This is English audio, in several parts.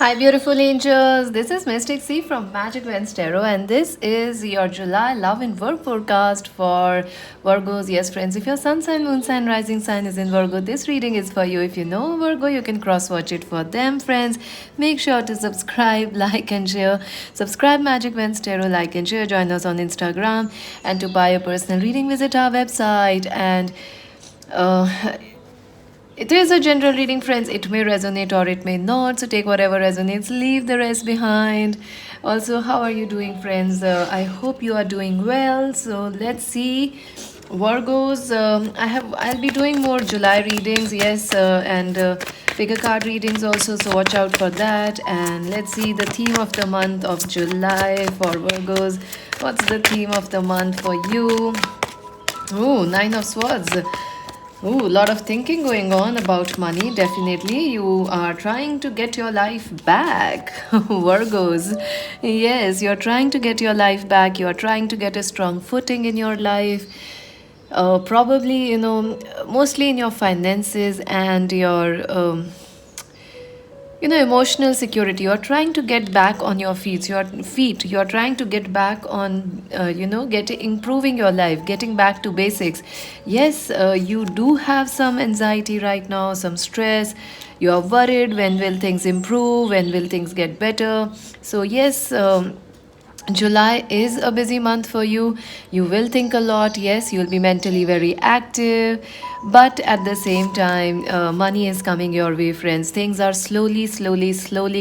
Hi, beautiful angels. This is Mystic C from Magic Vents Tarot, and this is your July love and work forecast for Virgos. Yes, friends, if your sun sign, moon sign, rising sign is in Virgo, this reading is for you. If you know Virgo, you can cross watch it for them, friends. Make sure to subscribe, like, and share. Subscribe Magic Vents Tarot, like, and share. Join us on Instagram. And to buy a personal reading, visit our website. And uh, it is a general reading, friends. It may resonate or it may not. So take whatever resonates, leave the rest behind. Also, how are you doing, friends? I hope you are doing well. So let's see. Virgos, I'll be doing more July readings, yes, and bigger card readings also. So watch out for that. And let's see the theme of the month of July for Virgos. What's the theme of the month for you? Oh, Nine of Swords. Ooh, a lot of thinking going on about money. Definitely, you are trying to get your life back, Virgos. Yes, you're trying to get your life back. You're trying to get a strong footing in your life. Probably, mostly in your finances and your emotional security. You're trying to get back on your feet. You're trying to get back on getting improving your life, getting back to basics. Yes, you do have some anxiety right now, some stress. You are worried, when will things improve, when will things get better. So yes, July is a busy month for you. You will think a lot. Yes, you'll be mentally very active. But at the same time, money is coming your way, friends. Things are slowly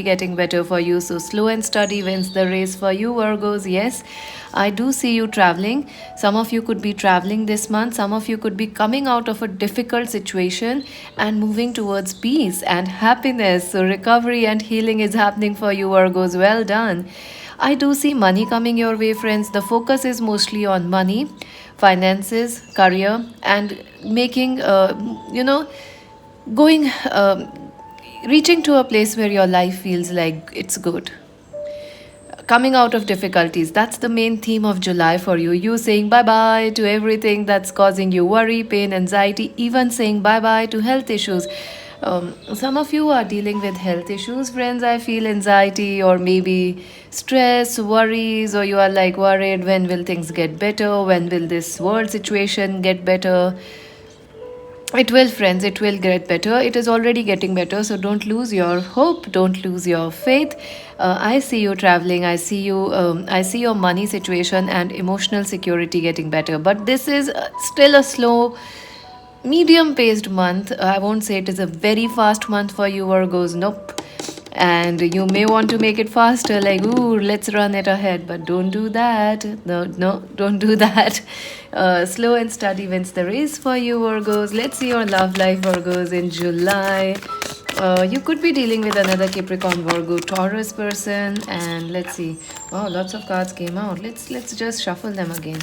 getting better for you. So, slow and steady wins the race for you, Virgos. Yes, I do see you traveling. Some of you could be traveling this month. Some of you could be coming out of a difficult situation and moving towards peace and happiness. So, recovery and healing is happening for you, Virgos. Well done. I do see money coming your way, friends. The focus is mostly on money, finances, career, and making, going, reaching to a place where your life feels like it's good. Coming out of difficulties. That's the main theme of July for you. You saying bye bye to everything that's causing you worry, pain, anxiety, even saying bye bye to health issues. Some of you are dealing with health issues, friends. I feel anxiety or maybe stress, worries, or you are like worried, when will things get better? When will this world situation get better? It will, friends, it will get better. It is already getting better. So don't lose your hope. Don't lose your faith. I see you traveling. I see you. I see your money situation and emotional security getting better. But this is still a slow, medium paced month. I won't say it is a very fast month for you, Virgos. Nope. And you may want to make it faster, like, ooh, let's run it ahead, but don't do that. No, no, don't do that. Slow and steady wins the race for you, Virgos. Let's see your love life, Virgos, in July. You could be dealing with another Capricorn, Virgo, Taurus person, and let's see. Wow, lots of cards came out. Let's just shuffle them again.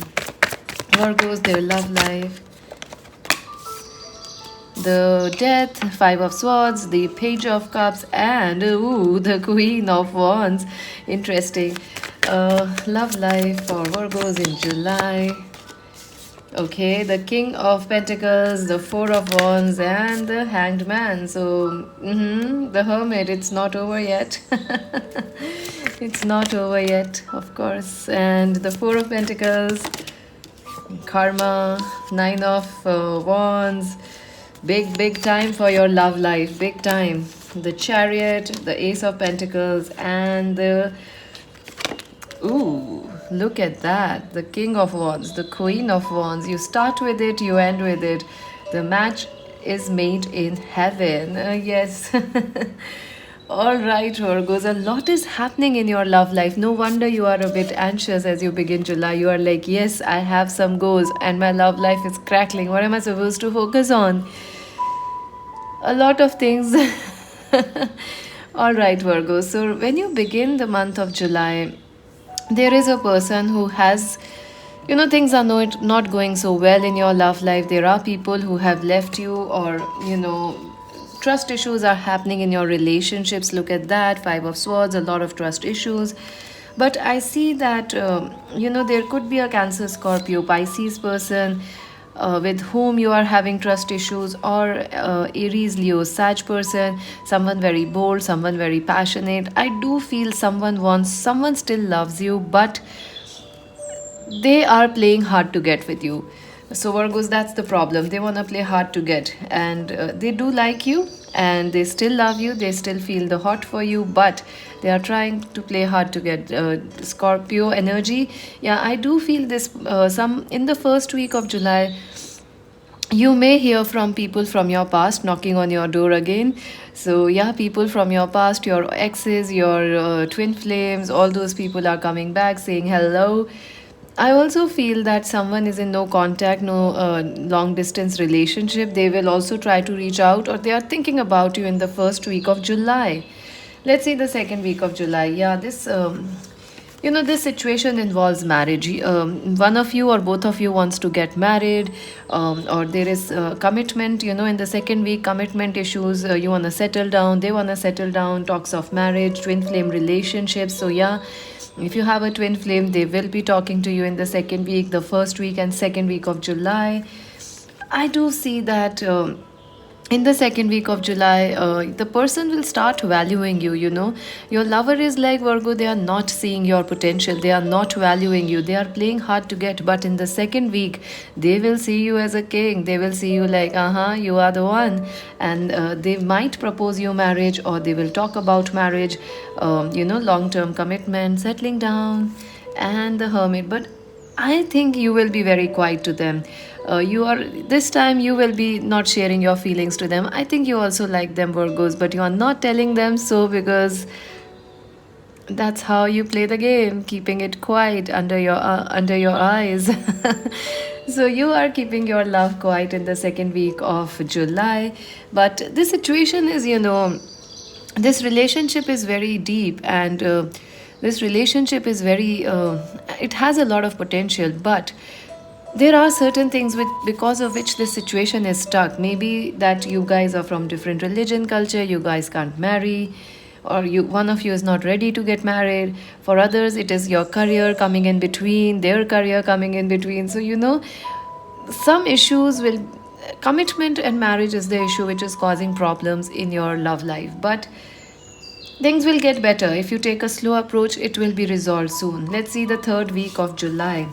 Virgos, their love life, the Death, Five of Swords, the Page of Cups, and ooh, the Queen of Wands. Interesting. Love life for Virgos in July. Okay, the King of Pentacles, the Four of Wands, and the Hanged Man. So, the Hermit, it's not over yet. It's not over yet, of course. And the Four of Pentacles, Karma, Nine of Wands. Big time for your love life. Big time. The Chariot, the Ace of Pentacles, and the... Ooh, look at that. The King of Wands, the Queen of Wands. You start with it, you end with it. The match is made in heaven. Yes. All right, Virgos, a lot is happening in your love life. No wonder you are a bit anxious as you begin July. You are like, yes, I have some goals and my love life is crackling. What am I supposed to focus on? A lot of things. All right, Virgo. So, when you begin the month of July, there is a person who has, things are not going so well in your love life. There are people who have left you, or, trust issues are happening in your relationships. Look at that. Five of Swords, a lot of trust issues. But I see that, there could be a Cancer, Scorpio, Pisces person with whom you are having trust issues, or Aries, Leo, Sag person, someone very bold, someone very passionate. I do feel someone wants, someone still loves you, but they are playing hard to get with you. So Virgos, that's the problem. They want to play hard to get, and they do like you, and they still love you, they still feel the hot for you, but they are trying to play hard to get. Scorpio energy, yeah, I do feel this. Some in the first week of July, you may hear from people from your past knocking on your door again. So yeah, people from your past, your exes, your twin flames, all those people are coming back saying hello. I also feel that someone is in no contact, no long distance relationship. They will also try to reach out, or they are thinking about you in the first week of July. Let's see the second week of July. Yeah, this situation involves marriage. One of you or both of you wants to get married, or there is commitment. In the second week, commitment issues. You want to settle down. They want to settle down. Talks of marriage, twin flame relationships. So yeah, if you have a twin flame, they will be talking to you in the second week, the first week and second week of July. I do see that. In the second week of July, the person will start valuing you. Your lover is like Virgo, they are not seeing your potential, they are not valuing you, they are playing hard to get. But in the second week, they will see you as a king, they will see you like, you are the one. And they might propose you marriage, or they will talk about marriage, long term commitment, settling down, and the hermit. But I think you will be very quiet to them. You are this time you will be not sharing your feelings to them. I think you also like them, Virgos, but you are not telling them so, because that's how you play the game, keeping it quiet under your eyes. So you are keeping your love quiet in the second week of July, but this situation is, this relationship is very deep, and this relationship is very it has a lot of potential, but there are certain things because of which this situation is stuck. Maybe that you guys are from different religion, culture, you guys can't marry, or one of you is not ready to get married. For others, it is your career coming in between, their career coming in between. So some issues will, commitment and marriage is the issue which is causing problems in your love life. But things will get better. If you take a slow approach, it will be resolved soon. Let's see the third week of July.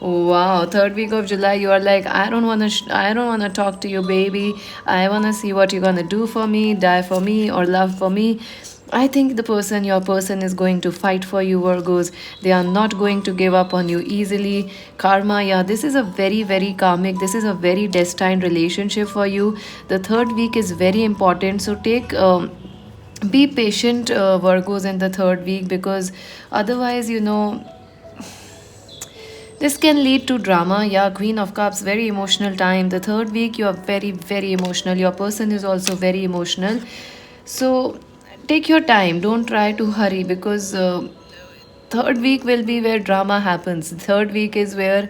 Oh, wow, third week of July, you are like, I don't wanna talk to you, baby. I wanna see what you're gonna do for me, die for me, or love for me. I think your person is going to fight for you, Virgos. They are not going to give up on you easily. Karma, yeah, this is a very, very karmic, this is a very destined relationship for you. The third week is very important. So be patient, Virgos, in the third week, because otherwise, this can lead to drama. Yeah, Queen of Cups, very emotional time. The third week, you are very, very emotional. Your person is also very emotional. So take your time. Don't try to hurry, because third week will be where drama happens. Third week is where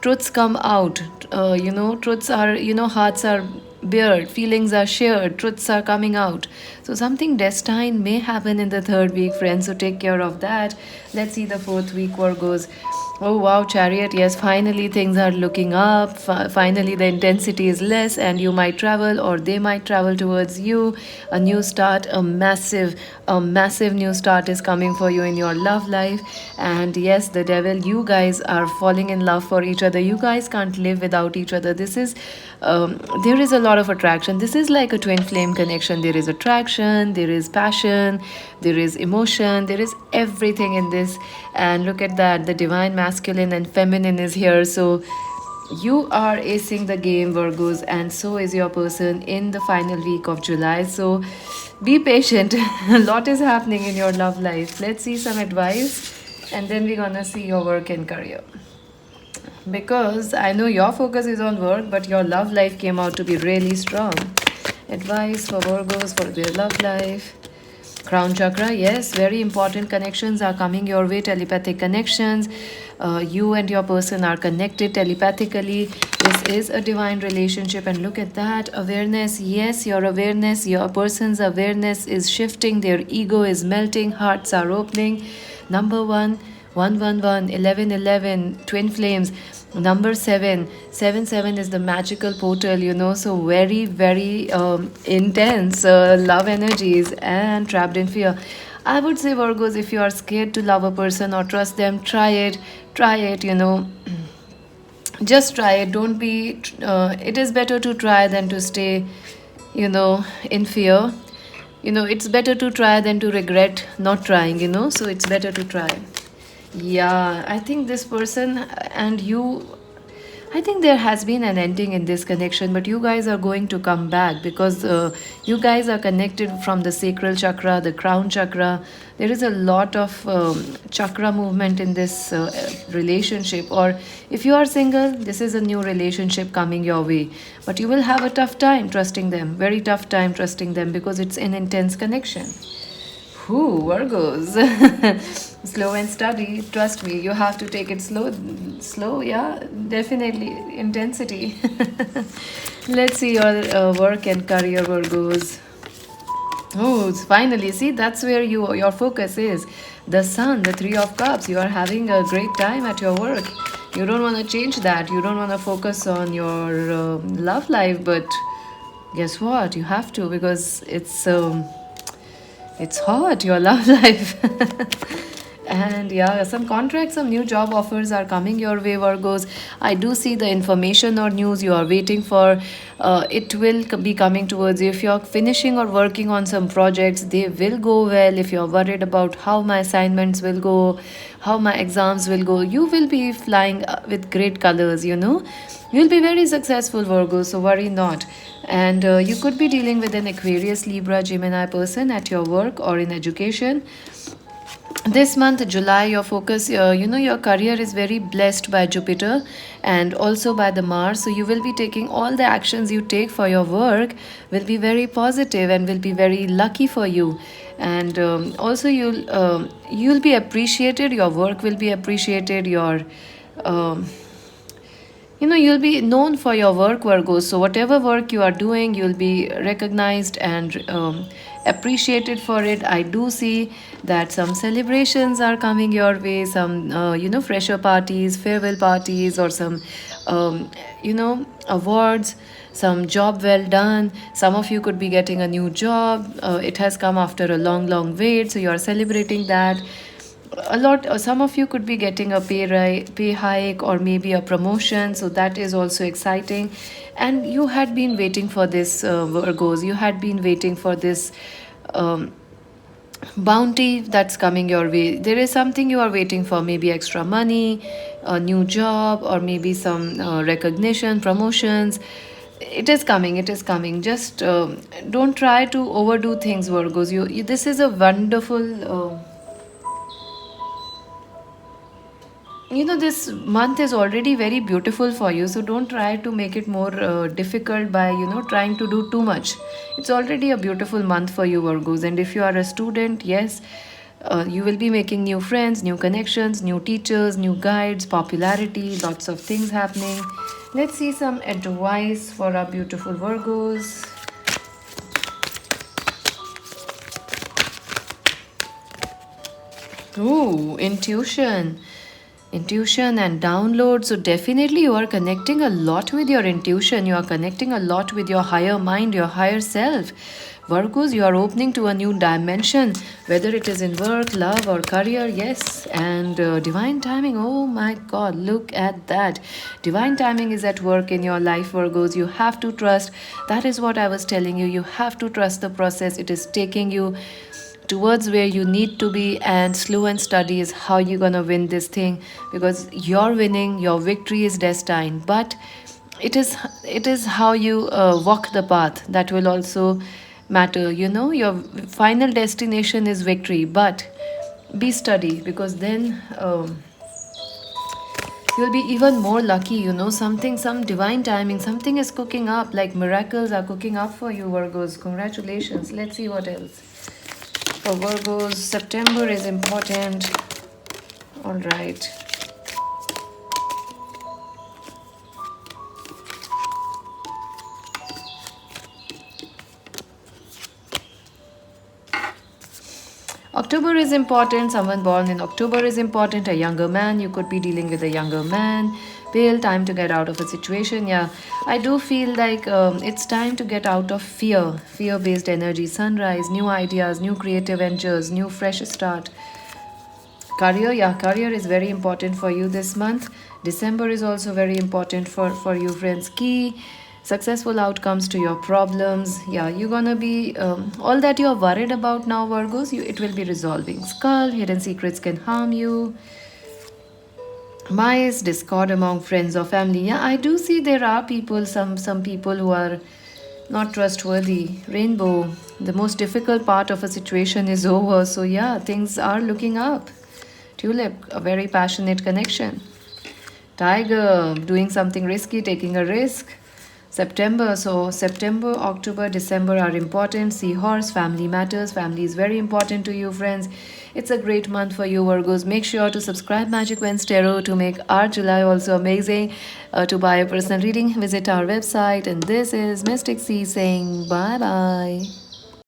truths come out. Truths are, hearts are bared, feelings are shared, truths are coming out. So something destined may happen in the third week, friends. So take care of that. Let's see the fourth week, Virgos. Oh wow, Chariot. Yes, finally things are looking up. Finally, the intensity is less, and you might travel, or they might travel towards you. A new start, a massive new start is coming for you in your love life. And yes, the devil, you guys are falling in love for each other. You guys can't live without each other. There is a lot of attraction. This is like a twin flame connection. There is attraction, there is passion, there is emotion, there is everything in this. And look at that, the divine masculine and feminine is here. So you are acing the game, Virgos, and so is your person in the final week of July. So be patient. A lot is happening in your love life. Let's see some advice, and then we're gonna see your work and career. Because I know your focus is on work, but your love life came out to be really strong. Advice for Virgos for their love life. Crown chakra, yes, very important connections are coming your way, telepathic connections. You and your person are connected telepathically. This is a divine relationship, and look at that awareness. Yes, your person's awareness is shifting, their ego is melting, hearts are opening. Number one, 111, 1111, twin flames, number 7, 7 7 is the magical portal, so very, very intense love energies and trapped in fear. I would say, Virgos, if you are scared to love a person or trust them, try it, just try it. Don't be it is better to try than to stay, in fear. It's better to try than to regret not trying, so it's better to try. Yeah, I think this person and you, I think there has been an ending in this connection, but you guys are going to come back because you guys are connected from the sacral chakra, the crown chakra. There is a lot of chakra movement in this relationship. Or if you are single, this is a new relationship coming your way. But you will have a tough time trusting them, very tough time trusting them because it's an intense connection. Who, Virgos? Slow and steady. Trust me, you have to take it slow. Slow, yeah, definitely. Intensity. Let's see your work and career, Virgos. Oh, finally, see, that's where your focus is. The Sun, the Three of Cups. You are having a great time at your work. You don't want to change that. You don't want to focus on your love life, but guess what? You have to because it's hot, your love life. And yeah, some contracts, some new job offers are coming your way, Virgos. I do see the information or news you are waiting for. It will be coming towards you. If you're finishing or working on some projects, they will go well. If you're worried about how my assignments will go, how my exams will go, you will be flying with great colors, You'll be very successful, Virgo, so worry not. And you could be dealing with an Aquarius, Libra, Gemini person at your work or in education. This month, July, your focus, your career is very blessed by Jupiter and also by the Mars. So you will be taking all the actions you take for your work will be very positive and will be very lucky for you. And also you'll be appreciated. Your work will be appreciated. Um, you'll be known for your work, Virgo. So whatever work you are doing, you'll be recognized and appreciated for it. I do see that some celebrations are coming your way, some fresher parties, farewell parties, or some awards, some job well done. Some of you could be getting a new job. It has come after a long, long wait, so you are celebrating that a lot. Some of you could be getting a pay hike or maybe a promotion, so that is also exciting. And you had been waiting for this, Virgos. You had been waiting for this um, bounty that's coming your way. There is something you are waiting for, maybe extra money, a new job, or maybe some recognition, promotions. It is coming, it is coming. Just don't try to overdo things, Virgos. This is a wonderful this month is already very beautiful for you, so don't try to make it more difficult by trying to do too much. It's already a beautiful month for you, Virgos. And if you are a student, yes, you will be making new friends, new connections, new teachers, new guides, popularity, lots of things happening. Let's see some advice for our beautiful Virgos. Ooh, intuition and download. So definitely you are connecting a lot with your intuition. You are connecting a lot with your higher mind, your higher self. Virgos, you are opening to a new dimension, whether it is in work, love, or career. Yes, and divine timing. Oh my God, look at that. Divine timing is at work in your life, Virgos. You have to trust. That is what I was telling you. You have to trust the process. It is taking you towards where you need to be, and slow and steady is how you're gonna win this thing, because you're winning, your victory is destined. But it is how you walk the path that will also matter. Your final destination is victory, but be steady, because then you'll be even more lucky. Some divine timing, something is cooking up, like miracles are cooking up for you, Virgos. Congratulations. Let's see what else. For Virgos, September is important. All right. October is important. Someone born in October is important. A younger man, you could be dealing with a younger man. Pale, time to get out of a situation. Yeah, I do feel like it's time to get out of fear based energy. Sunrise, new ideas, new creative ventures, new fresh start. Career, yeah, career is very important for you this month. December is also very important for you, friends. Key successful outcomes to your problems. Yeah, you're gonna be all that you're worried about now, Virgos. It will be resolving. Skull, hidden secrets can harm you. Mice, discord among friends or family. Yeah, I do see there are people, some people who are not trustworthy. Rainbow, the most difficult part of a situation is over. So yeah, things are looking up. Tulip, a very passionate connection. Tiger, doing something risky, taking a risk. September, so September, October, December are important. Seahorse, family matters. Family is very important to you, friends. It's a great month for you, Virgos. Make sure to subscribe Magic Wens Tarot to make our July also amazing. To buy a personal reading, visit our website. And this is Mystic C saying bye bye.